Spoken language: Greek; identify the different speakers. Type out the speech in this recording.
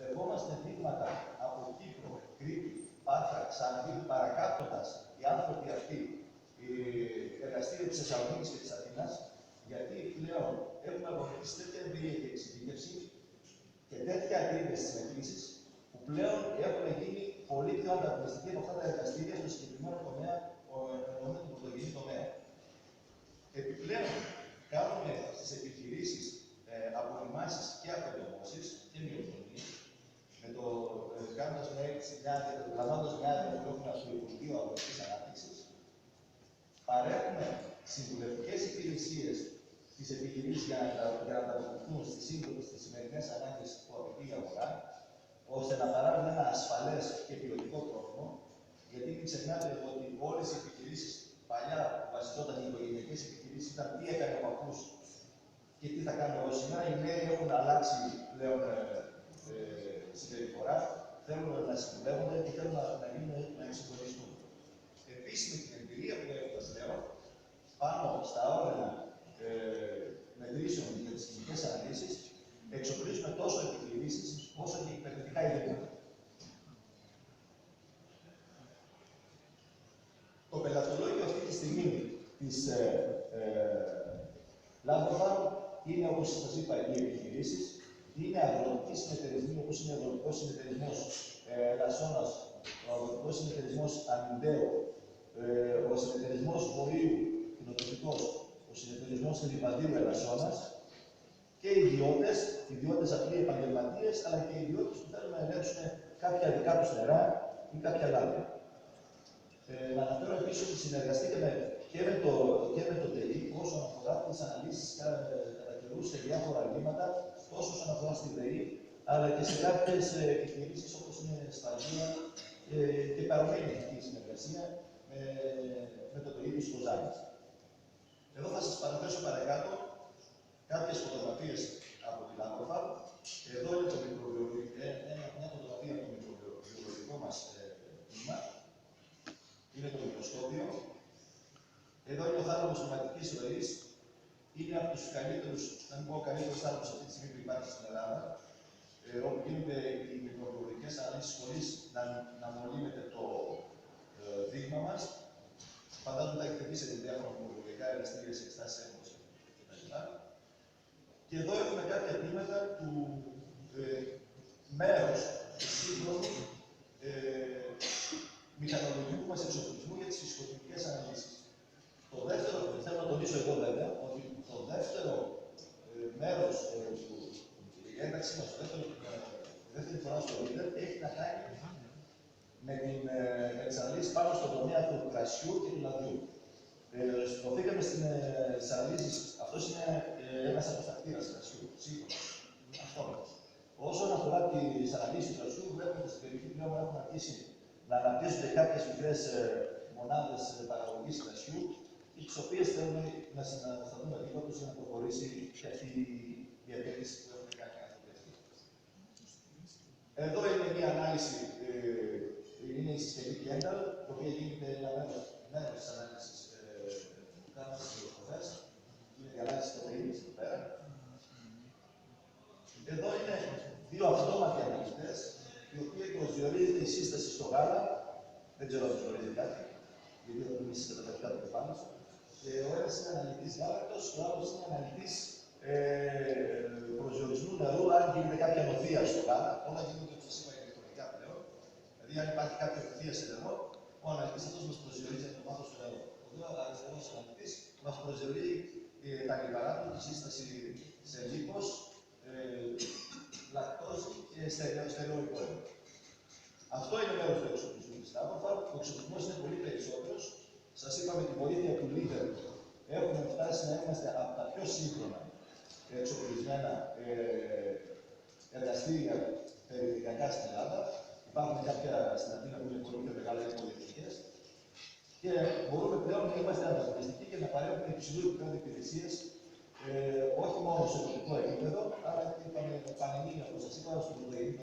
Speaker 1: δεχόμαστε δείγματα από Κύπρο, Κρήτη, Πάτρα, Ξάνθη, παρακάπτοντας οι άνθρωποι αυτοί εργαστήρια της Θεσσαλονίκης και της Αθήνας, γιατί πλέον έχουμε αποκτήσει τέτοια εμπειρία και εξειδίκευση και τέτοια ακρίβεια στις μετρήσεις, που πλέον έχουν γίνει πολύ πιο ανταγωνιστικοί από αυτά τα εργαστήρια στο συγκεκριμένο τομέα, τον πρωτογενή τομέα. Επιπλέον, κάνουμε στις επιχειρήσεις απορριμμάσεις και απελευθερώσεις και μειοκτονίες, λαμβάνοντας μια άδεια που έχουμε από το Υπουργείο Αγροτικής Ανάπτυξης, παρέχουμε συμβουλευτικές υπηρεσίες στις επιχειρήσεις για να ανταποκριθούν στις σημερινές ανάγκες που απαιτεί η αγορά, ώστε να παράγουν ένα ασφαλές και ποιοτικό τρόφιμο, γιατί μην ξεχνάτε ότι όλες οι επιχειρήσεις παλιά που βασιζόταν οι οικογενειακές επιχειρήσεις ήταν τι έκανε ο παππούς και τι θα κάνω εγώ σήμερα. Οι νέοι έχουν αλλάξει πλέον συμπεριφορά, θέλουν να συμβουλεύονται και θέλουν να εξυγχρονιστούν. Επίσης, με την εμπειρία που έχουμε πλέον πάνω στα όργανα μετρήσεων για τις κοινικές αναλύσεις, εξοπλίζουμε τόσο επιχειρήσεις όσο και εκπαιδευτικά ιδρύματα. Το πελατολόγιο αυτή τη στιγμή της Λάμπροφαρ είναι, όπως σας είπα, οι επιχειρήσεις, είναι αγροτικοί συνεταιρισμοί, όπως είναι ο αγροτικός συνεταιρισμός Λασσόνας, ο αγροτικός συνεταιρισμός Αμυντέου, ο συνεταιρισμός Βορείου, κοινοτροφικός, ο συνεταιρισμός Λιβαδίου Ελασσόνας και ιδιώτες απλοί επαγγελματίες, αλλά και ιδιώτες που θέλουν να ελέγξουν κάποια δικά τους νερά ή κάποια λάδια. Να αναφέρω επίσης ότι συνεργαστήκαμε και με το ΤΕΛΗ όσον αφορά τις αναλύσεις κατά καιρούς σε διάφορα αλλήματα, τόσο όσον αφορά στη ΔΕΗ, αλλά και σε κάποιες επιχειρήσεις όπως είναι σφαγεία και παρομένη συνεργασία με το ΤΕΛΗ της Κοζάνης. Εδώ θα σας παραθέσω παρακάτω κάποιες φωτογραφίες από την Λάμπροφαρ. Εδώ είναι μια φωτογραφία από το μικροβιολογικό μας τμήμα. Είναι το μικροσκόπιο. Εδώ είναι ο θάλαμος σωματικής ροής. Είναι από τους καλύτερους, να μην πω καλύτερους θάλαμους αυτή τη στιγμή που υπάρχει στην Ελλάδα, όπου γίνονται οι μικροβιολογικές αναλύσεις χωρίς να μολύνεται το δείγμα μας. Φαντάζομαι ότι έχετε δει σε διάφορα μικροβιολογικά εργαστήρια σε εξετάσεις έμπνευσης κτλ. Και εδώ έχουμε κάποια τμήματα του μέρους του σύγχρονου μηχανολογικού μας εξοπλισμού για τις φυσικοκημικές αναλύσεις. Το δεύτερο, θέλω να τονίσω εδώ βέβαια, ότι το δεύτερο μέρος η ένταξή μας, δεύτερη φορά στο ίντερ, έχει να κάνει με τις αναλύσεις πάνω στον τομέα του κρασιού και του λαδιού. Στροφήκαμε στις αναλύσεις, αυτός είναι ένας αποστακτήρας κρασιού, σύγχρονος, αυτόματος. Όσον αφορά τις αναλύσεις του κρασιού, βλέπουμε ότι στην περιοχή πλέον έχουν αρχίσει να αναπτύσσονται κάποιες μικρές μονάδες παραγωγής κρασιού, τις οποίες θέλουμε να σταθούμε λίγο τους για να προχωρήσει και αυτή η διαδικασία που έχουμε κάνει άνθρωποι. Εδώ είναι μια ανάλυση, είναι η συσκευή Kendall, η οποία γίνεται ένα μέρος της ανάλυσης που κάνουμε στις διορθωτές. Είναι η ανάλυση πρωτεΐνης εδώ πέρα. Εδώ είναι δύο αυτόματοι αναλυτές, οι οποίοι προσδιορίζεται η σύσταση στο γάλα. Δεν ξέρω αν προσδιορίζει κάτι, γιατί δεν μιλήσει καταπληκτικά το κεφάλι σου. Ο ένας είναι αναλυτής γάλακτος, ο άλλος είναι αναλυτής προσδιορισμού νερού, αν γίνεται κάποια νοθεία στο γάλα. Όλα γίνονται, όπως σας είπα, ηλεκτρονικά πλέον. Δηλαδή, αν υπάρχει κάποια νοθεία σε νερό, ο αναλυτής αυτός μας προσδιορίζει το βάθος του νερού. Ο αριστερός αναλυτής μας προσδιορίζει τα λιπαρά του, τη σύσταση σε λίπος, λακτόζη και στερεοϊκό. Αυτό είναι μέρος του εξοπλισμού της Λάμπροφαρ. Ο εξοπλισμός είναι πολύ περισσότερος. Σας είπα, με τη βοήθεια του Leader έχουμε φτάσει να είμαστε από τα πιο σύγχρονα εξοπλισμένα εργαστήρια περιφερειακά στην Ελλάδα. Υπάρχουν κάποια στην Αθήνα που είναι πολύ πιο μεγάλα και πολυεθνικές. Και μπορούμε πλέον να είμαστε ανταγωνιστικοί και να παρέχουμε υψηλού επίπεδου υπηρεσίες, όχι μόνο σε τοπικό επίπεδο, αλλά και πανελλήνια, όπως σας είπα, στο πρωτογενή